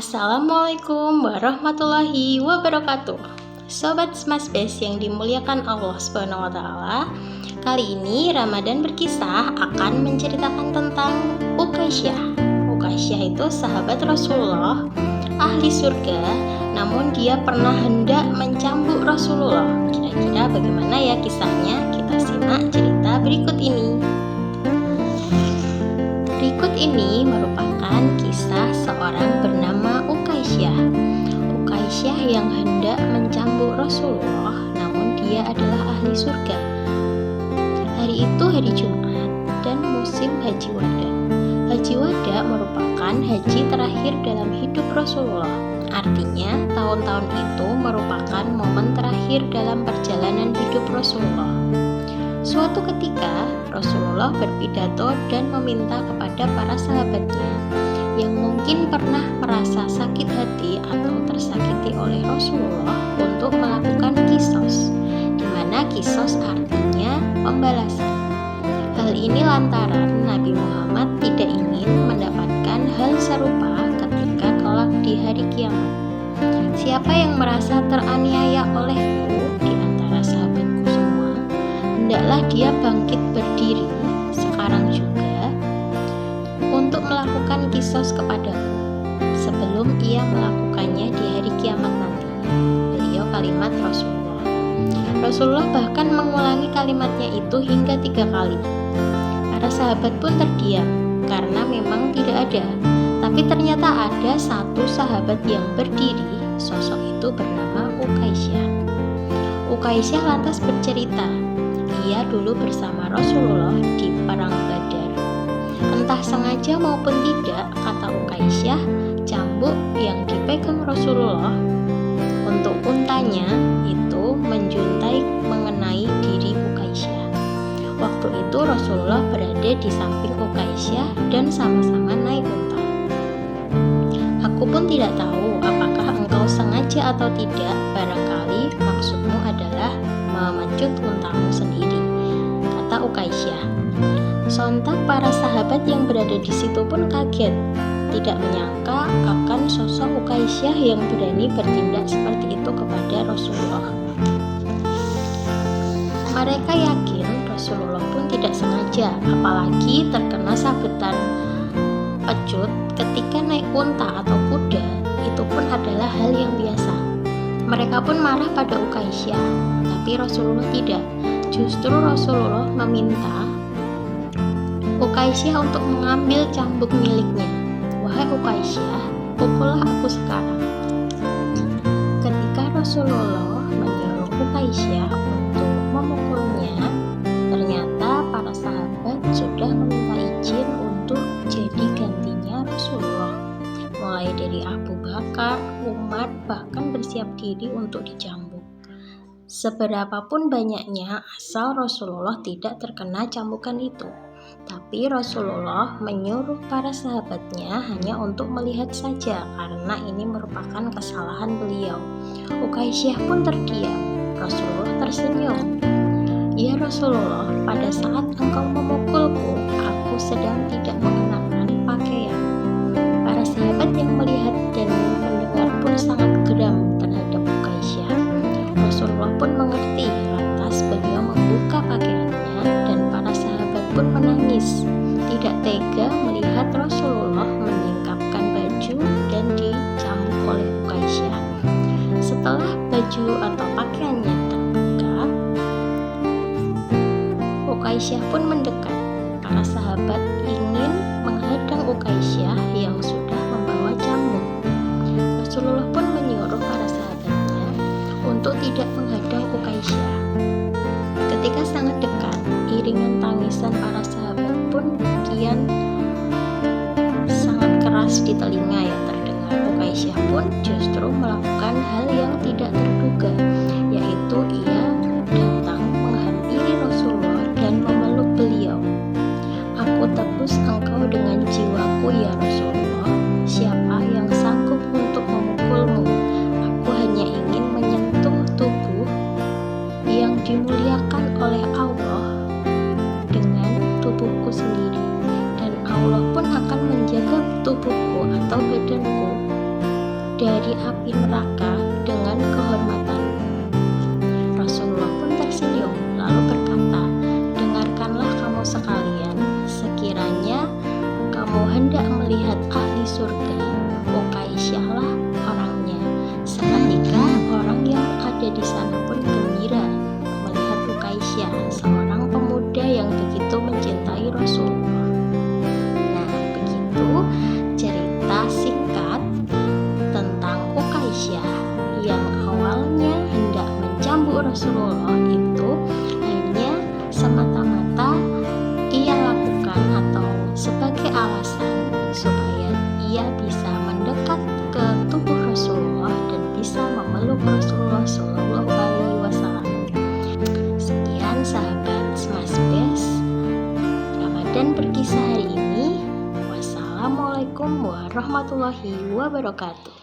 Assalamualaikum warahmatullahi wabarakatuh. Sobat Smasbes yang dimuliakan Allah Subhanahu wa taala. Kali ini Ramadan berkisah akan menceritakan tentang Ukaisyah. Ukaisyah itu sahabat Rasulullah, ahli surga, namun dia pernah hendak mencambuk Rasulullah. Kira-kira bagaimana ya kisahnya? Kita simak cerita berikut ini. Berikut ini merupakan kisah seorang bernama Ukaisyah. Ukaisyah yang hendak mencambuk Rasulullah, namun dia adalah ahli surga. Hari itu hari Jumat dan musim Haji Wada. Haji Wada merupakan haji terakhir dalam hidup Rasulullah. Artinya, tahun-tahun itu merupakan momen terakhir dalam perjalanan hidup Rasulullah. Suatu ketika, Rasulullah berpidato dan meminta kepada para sahabatnya yang mungkin pernah merasa sakit hati atau tersakiti oleh Rasulullah untuk melakukan kisos, di mana kisos artinya pembalasan. Hal ini lantaran Nabi Muhammad tidak ingin mendapatkan hal serupa ketika kelak di hari kiamat. Siapa yang merasa teraniaya olehku di antara sahabatku semua, hendaklah dia bangkit berdiri sekarang juga untuk melakukan kisos kepadaku sebelum ia melakukannya di hari kiamat nanti. Beliau kalimat Rasulullah. Rasulullah bahkan mengulangi kalimatnya itu hingga 3 kali. Para sahabat pun terdiam karena memang tidak ada. Tapi ternyata ada satu sahabat yang berdiri. Sosok itu bernama Ukaisyah. Ukaisyah lantas bercerita, ia dulu bersama Rasulullah di perang Badar. Entah sengaja maupun tidak, kata Ukaisyah, cambuk yang dipegang Rasulullah untuk untanya itu menjuntai mengenai diri Ukaisyah. Waktu itu Rasulullah berada di samping Ukaisyah dan sama-sama naik unta. Aku pun tidak tahu apakah engkau sengaja atau tidak, barangkali maksudmu adalah memecut untamu sendiri, kata Ukaisyah. Sontak para sahabat yang berada di situ pun kaget, tidak menyangka akan sosok Ukaisyah yang berani bertindak seperti itu kepada Rasulullah. Mereka yakin Rasulullah pun tidak sengaja, apalagi terkena sabetan pecut ketika naik unta atau kuda, itu pun adalah hal yang biasa. Mereka pun marah pada Ukaisyah, tapi Rasulullah tidak. Justru Rasulullah meminta Ukaisyah untuk mengambil cambuk miliknya. Wahai Ukaisyah, pukullah aku sekarang. Ketika Rasulullah menyuruh Ukaisyah untuk memukulnya, ternyata para sahabat sudah meminta izin untuk jadi gantinya Rasulullah. Mulai dari Abu Bakar, Umar, bahkan bersiap diri untuk dicambuk. Seberapapun banyaknya, asal Rasulullah tidak terkena cambukan itu. Tapi Rasulullah menyuruh para sahabatnya hanya untuk melihat saja karena ini merupakan kesalahan beliau. Ukaisyah pun terdiam. Rasulullah tersenyum. Ya Rasulullah, pada saat engkau memukulku, aku sedang tidak mengenakan pakaian. Para sahabat yang melihat dan mendengar pun sangat geram terhadap Ukaisyah. Rasulullah pun mengerti, lantas beliau membuka pakaiannya dan para sahabat pun menangis, tidak tega melihat Rasulullah menyingkapkan baju dan dicambuk oleh Ukaisyah. Setelah baju atau pakaiannya terbuka, Ukaisyah pun mendekat. Para sahabat ingin menghadang Ukaisyah yang sudah membawa cambuk. Rasulullah pun menyuruh para sahabatnya untuk tidak menghadang Ukaisyah. Ketika sangat dekat, iringan tangisan para sahabat pun kian sangat keras di telinga yang terdengar. Ukaisyah pun justru melakukan hal yang tidak terduga, yaitu ia datang menghampiri Rasulullah dan memeluk beliau. Aku tebus engkau dengan jiwaku ya Rasulullah. Siapa yang sanggup untuk memukulmu? Aku hanya ingin menyentuh tubuh yang dimuliakan oleh Allah dengan tubuhku sendiri, dan Allah pun akan menjaga tubuhku atau badanku dari api neraka dengan kehormatan. Rasulullah pun tersenyum lalu berkata, "Dengarkanlah kamu sekalian, sekiranya kamu hendak melihat ahli surga, Ukaisyahlah orangnya." Seketika orang yang ada di sana pun gembira melihat Ukaisyah, seorang pemuda yang begitu mencintai Rasulullah. Nah, begitu cerita singkat tentang Ukaisyah yang awalnya hendak mencambuk Rasulullah itu hanya semata-mata ia lakukan atau sebagai alasan supaya ia bisa mendekat ke tubuh Rasulullah dan bisa memeluk Rasulullah Shallallahu Alaihi Wasallam. Sekian sahabat Smash Best Ramadan berkisah hari ini. Wassalamualaikum warahmatullahi wabarakatuh.